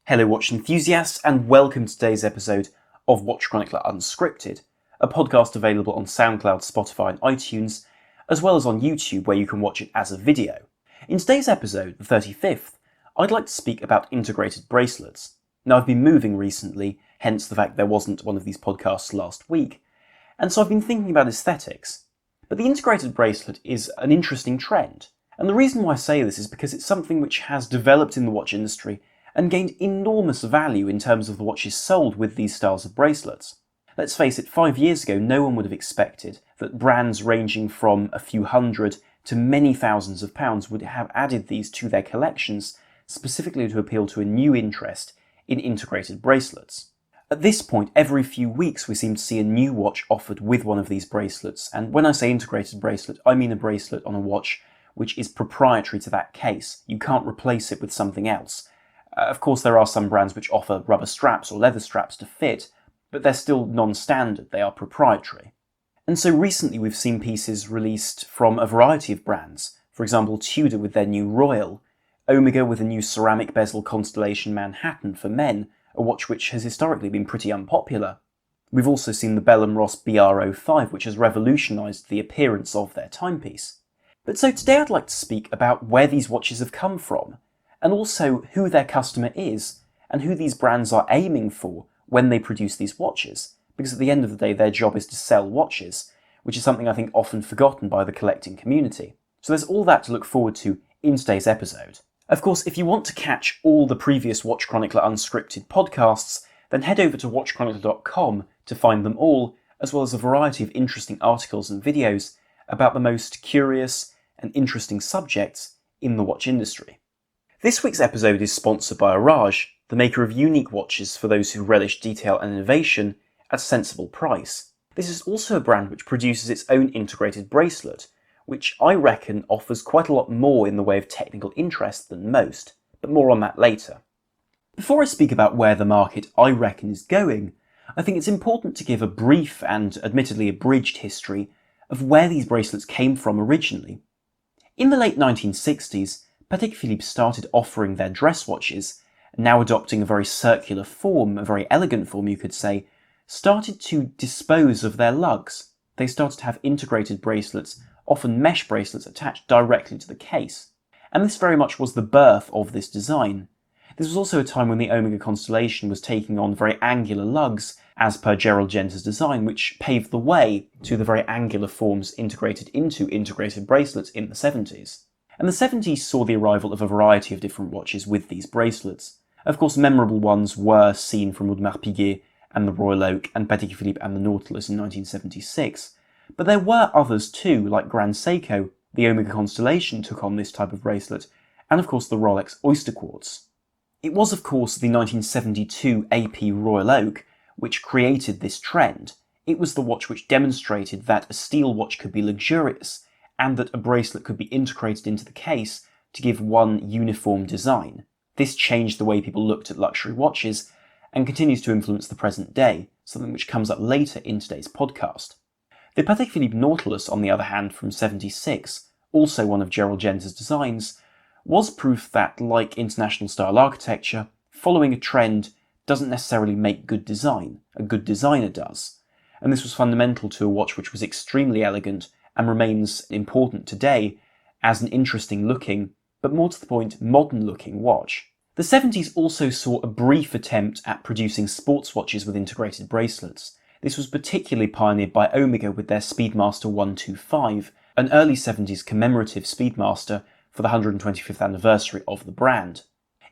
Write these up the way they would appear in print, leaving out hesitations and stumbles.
Hello watch enthusiasts and welcome to today's episode of Watch Chronicler Unscripted, a podcast available on SoundCloud, Spotify and iTunes, as well as on YouTube where you can watch it as a video. In today's episode, the 35th, I'd like to speak about integrated bracelets. Now I've been moving recently, hence the fact there wasn't one of these podcasts last week, and so I've been thinking about aesthetics. But the integrated bracelet is an interesting trend, and the reason why I say this is because it's something which has developed in the watch industry and gained enormous value in terms of the watches sold with these styles of bracelets. Let's face it, 5 years ago no one would have expected that brands ranging from a few hundred to many thousands of pounds would have added these to their collections specifically to appeal to a new interest in integrated bracelets. At this point, every few weeks we seem to see a new watch offered with one of these bracelets, and when I say integrated bracelet, I mean a bracelet on a watch which is proprietary to that case. You can't replace it with something else. Of course, there are some brands which offer rubber straps or leather straps to fit, but they're still non-standard, they are proprietary. And so recently we've seen pieces released from a variety of brands. For example, Tudor with their new Royal, Omega with a new ceramic bezel Constellation Manhattan for men, a watch which has historically been pretty unpopular. We've also seen the Bell & Ross BR05, which has revolutionised the appearance of their timepiece. But so today I'd like to speak about where these watches have come from, and also who their customer is, and who these brands are aiming for when they produce these watches, because at the end of the day their job is to sell watches, which is something I think often forgotten by the collecting community. So there's all that to look forward to in today's episode. Of course, if you want to catch all the previous Watch Chronicler Unscripted podcasts, then head over to watchchronicler.com to find them all, as well as a variety of interesting articles and videos about the most curious and interesting subjects in the watch industry. This week's episode is sponsored by Audemars, the maker of unique watches for those who relish detail and innovation at a sensible price. This is also a brand which produces its own integrated bracelet, which I reckon offers quite a lot more in the way of technical interest than most, but more on that later. Before I speak about where the market I reckon is going, I think it's important to give a brief and admittedly abridged history of where these bracelets came from originally. In the late 1960s, Patek Philippe started offering their dress watches, now adopting a very circular form, a very elegant form you could say, started to dispose of their lugs. They started to have integrated bracelets, often mesh bracelets attached directly to the case. And this very much was the birth of this design. This was also a time when the Omega Constellation was taking on very angular lugs, as per Gerald Genter's design, which paved the way to the very angular forms integrated into integrated bracelets in the 70s. And the 70s saw the arrival of a variety of different watches with these bracelets. Of course, memorable ones were seen from Audemars Piguet and the Royal Oak and Patek Philippe and the Nautilus in 1976. But there were others too, like Grand Seiko, the Omega Constellation took on this type of bracelet, and of course the Rolex Oyster Quartz. It was of course the 1972 AP Royal Oak which created this trend. It was the watch which demonstrated that a steel watch could be luxurious, and that a bracelet could be integrated into the case to give one uniform design. This changed the way people looked at luxury watches, and continues to influence the present day, something which comes up later in today's podcast. The Patek Philippe Nautilus, on the other hand, from '76, also one of Gerald Genter's designs, was proof that, like international style architecture, following a trend doesn't necessarily make good design. A good designer does. And this was fundamental to a watch which was extremely elegant and remains important today as an interesting looking, but more to the point, modern looking watch. The 70s also saw a brief attempt at producing sports watches with integrated bracelets. This was particularly pioneered by Omega with their Speedmaster 125, an early 70s commemorative Speedmaster for the 125th anniversary of the brand.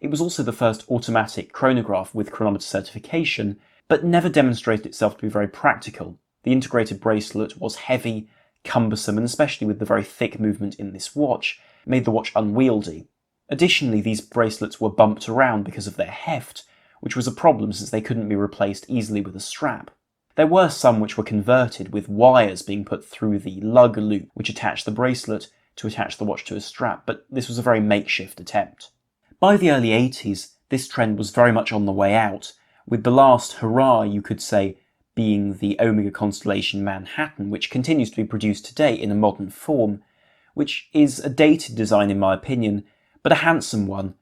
It was also the first automatic chronograph with chronometer certification, but never demonstrated itself to be very practical. The integrated bracelet was heavy, cumbersome, and especially with the very thick movement in this watch, made the watch unwieldy. Additionally, these bracelets were bumped around because of their heft, which was a problem since they couldn't be replaced easily with a strap. There were some which were converted, with wires being put through the lug loop which attached the bracelet to attach the watch to a strap, but this was a very makeshift attempt. By the early 80s, this trend was very much on the way out, with the last hurrah, you could say, being the Omega Constellation Manhattan, which continues to be produced today in a modern form, which is a dated design in my opinion, but a handsome one,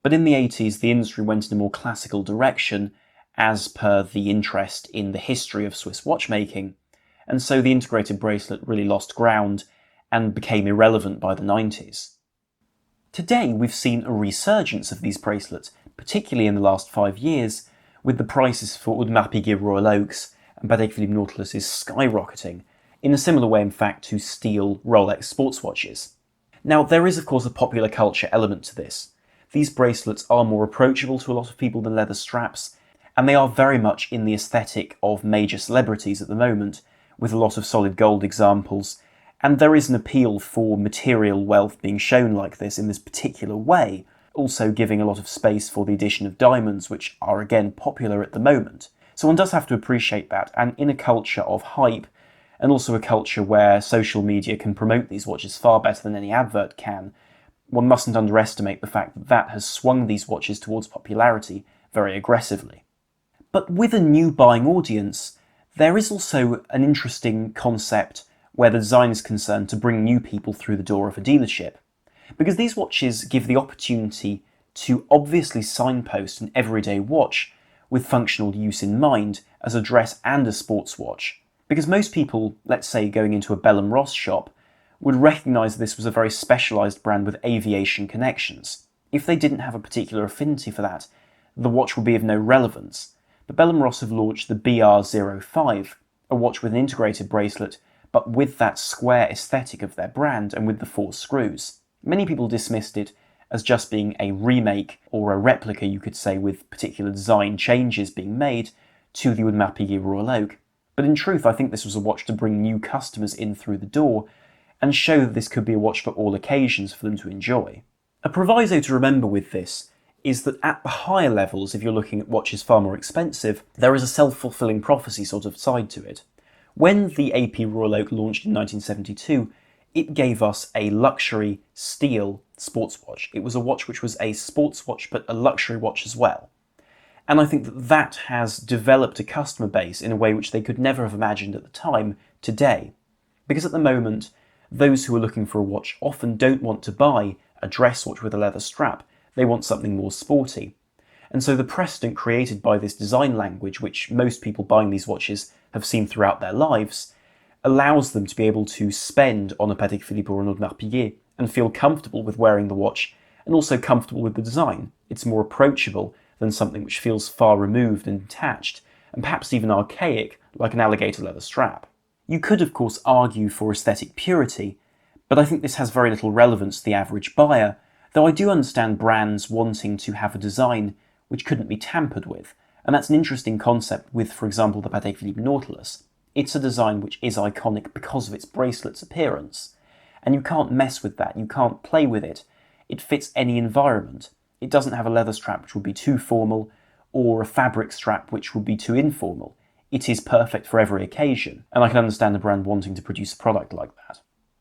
But in the 80s, the industry went in a more classical direction, as per the interest in the history of Swiss watchmaking, and so the integrated bracelet really lost ground and became irrelevant by the 90s. Today, we've seen a resurgence of these bracelets, particularly in the last 5 years, with the prices for Audemars Piguet Royal Oaks and Patek Philippe Nautilus skyrocketing, in a similar way in fact to steel Rolex sports watches. Now, there is of course a popular culture element to this. These bracelets are more approachable to a lot of people than leather straps, and they are very much in the aesthetic of major celebrities at the moment, with a lot of solid gold examples, and there is an appeal for material wealth being shown like this in this particular way, also giving a lot of space for the addition of diamonds, which are again popular at the moment. So one does have to appreciate that, and in a culture of hype, and also a culture where social media can promote these watches far better than any advert can, one mustn't underestimate the fact that that has swung these watches towards popularity very aggressively. But with a new buying audience, there is also an interesting concept where the design is concerned to bring new people through the door of a dealership. Because these watches give the opportunity to obviously signpost an everyday watch with functional use in mind as a dress and a sports watch. Because most people, let's say going into a Bell & Ross shop, would recognise this was a very specialised brand with aviation connections. If they didn't have a particular affinity for that, the watch would be of no relevance. But Bell & Ross have launched the BR05, a watch with an integrated bracelet, but with that square aesthetic of their brand and with the 4 screws. Many people dismissed it as just being a remake, or a replica you could say, with particular design changes being made to the Audemars Piguet Royal Oak. But in truth, I think this was a watch to bring new customers in through the door and show that this could be a watch for all occasions for them to enjoy. A proviso to remember with this is that at the higher levels, if you're looking at watches far more expensive, there is a self-fulfilling prophecy sort of side to it. When the AP Royal Oak launched in 1972, it gave us a luxury steel sports watch. It was a watch which was a sports watch but a luxury watch as well. And I think that that has developed a customer base in a way which they could never have imagined at the time today. Because at the moment, those who are looking for a watch often don't want to buy a dress watch with a leather strap, they want something more sporty. And so the precedent created by this design language, which most people buying these watches have seen throughout their lives, allows them to be able to spend on a Patek Philippe or an Audemars Piguet and feel comfortable with wearing the watch and also comfortable with the design. It's more approachable than something which feels far removed and detached, and perhaps even archaic, like an alligator leather strap. You could of course argue for aesthetic purity, but I think this has very little relevance to the average buyer, though I do understand brands wanting to have a design which couldn't be tampered with, and that's an interesting concept with, for example, the Patek Philippe Nautilus. It's a design which is iconic because of its bracelet's appearance, and you can't mess with that, you can't play with it. It fits any environment. It doesn't have a leather strap which would be too formal, or a fabric strap which would be too informal. It is perfect for every occasion, and I can understand a brand wanting to produce a product like that.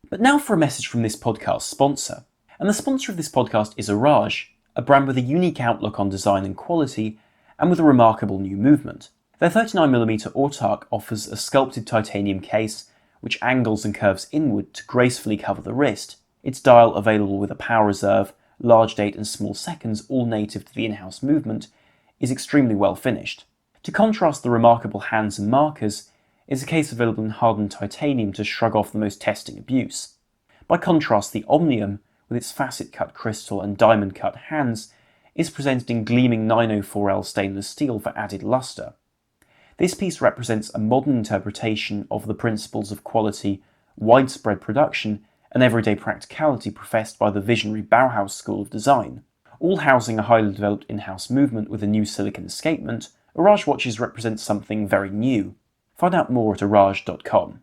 But now for a message from this podcast's sponsor. And the sponsor of this podcast is Audemars, a brand with a unique outlook on design and quality, and with a remarkable new movement. Their 39mm Autark offers a sculpted titanium case which angles and curves inward to gracefully cover the wrist. Its dial, available with a power reserve, large date and small seconds, all native to the in-house movement, is extremely well finished. To contrast the remarkable hands and markers is a case available in hardened titanium to shrug off the most testing abuse. By contrast, the Omnium, with its facet-cut crystal and diamond-cut hands, is presented in gleaming 904L stainless steel for added lustre. This piece represents a modern interpretation of the principles of quality, widespread production, and everyday practicality professed by the visionary Bauhaus school of design. All housing a highly developed in-house movement with a new silicon escapement, Audemars watches represent something very new. Find out more at audemars.com.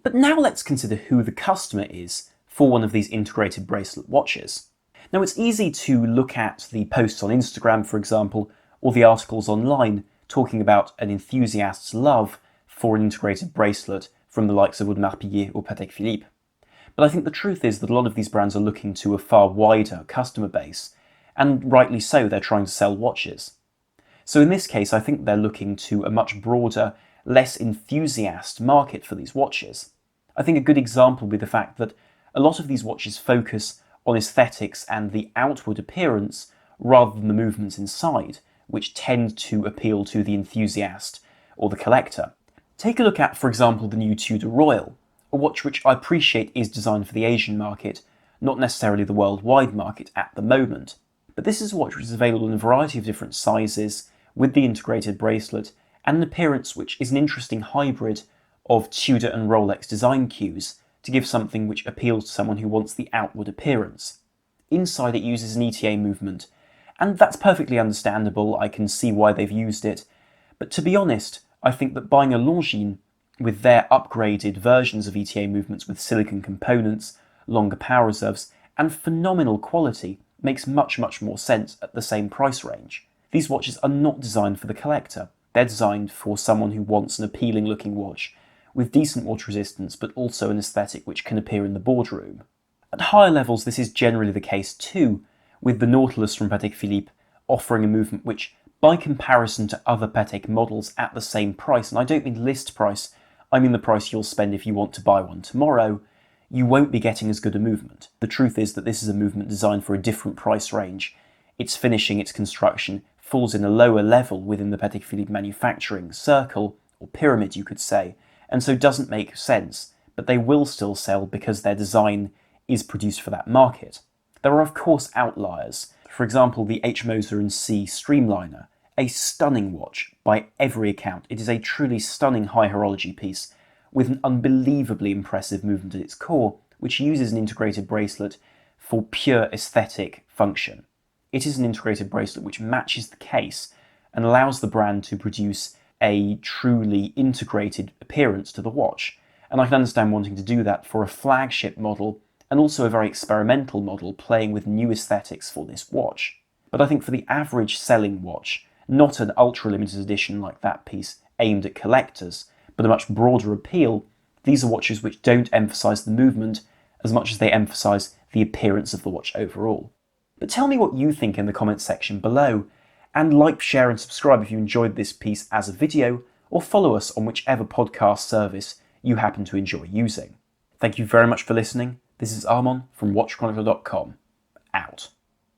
But now let's consider who the customer is for one of these integrated bracelet watches. Now it's easy to look at the posts on Instagram, for example, or the articles online talking about an enthusiast's love for an integrated bracelet from the likes of Audemars Piguet or Patek Philippe. But I think the truth is that a lot of these brands are looking to a far wider customer base, and rightly so, they're trying to sell watches. So in this case, I think they're looking to a much broader, less enthusiast market for these watches. I think a good example would be the fact that a lot of these watches focus on aesthetics and the outward appearance rather than the movements inside, which tend to appeal to the enthusiast or the collector. Take a look at, for example, the new Tudor Royal, a watch which I appreciate is designed for the Asian market, not necessarily the worldwide market at the moment. But this is a watch which is available in a variety of different sizes, with the integrated bracelet, and an appearance which is an interesting hybrid of Tudor and Rolex design cues to give something which appeals to someone who wants the outward appearance. Inside it uses an ETA movement, and that's perfectly understandable. I can see why they've used it. But to be honest, I think that buying a Longines with their upgraded versions of ETA movements with silicon components, longer power reserves, and phenomenal quality makes much more sense at the same price range. These watches are not designed for the collector. They're designed for someone who wants an appealing looking watch with decent water resistance, but also an aesthetic which can appear in the boardroom. At higher levels, this is generally the case too, with the Nautilus from Patek Philippe offering a movement which, by comparison to other Patek models at the same price, and I don't mean list price, I mean the price you'll spend if you want to buy one tomorrow, you won't be getting as good a movement. The truth is that this is a movement designed for a different price range. Its finishing, its construction, falls in a lower level within the Patek Philippe manufacturing circle, or pyramid you could say, and so doesn't make sense, but they will still sell because their design is produced for that market. There are of course outliers, for example the H. Moser & C Streamliner, a stunning watch by every account. It is a truly stunning high horology piece with an unbelievably impressive movement at its core, which uses an integrated bracelet for pure aesthetic function. It is an integrated bracelet which matches the case and allows the brand to produce a truly integrated appearance to the watch. And I can understand wanting to do that for a flagship model and also a very experimental model playing with new aesthetics for this watch. But I think for the average selling watch, not an ultra limited edition like that piece aimed at collectors, but a much broader appeal, these are watches which don't emphasise the movement as much as they emphasise the appearance of the watch overall. But tell me what you think in the comments section below, and like, share and subscribe if you enjoyed this piece as a video, or follow us on whichever podcast service you happen to enjoy using. Thank you very much for listening. This is Armon from WatchChronicler.com.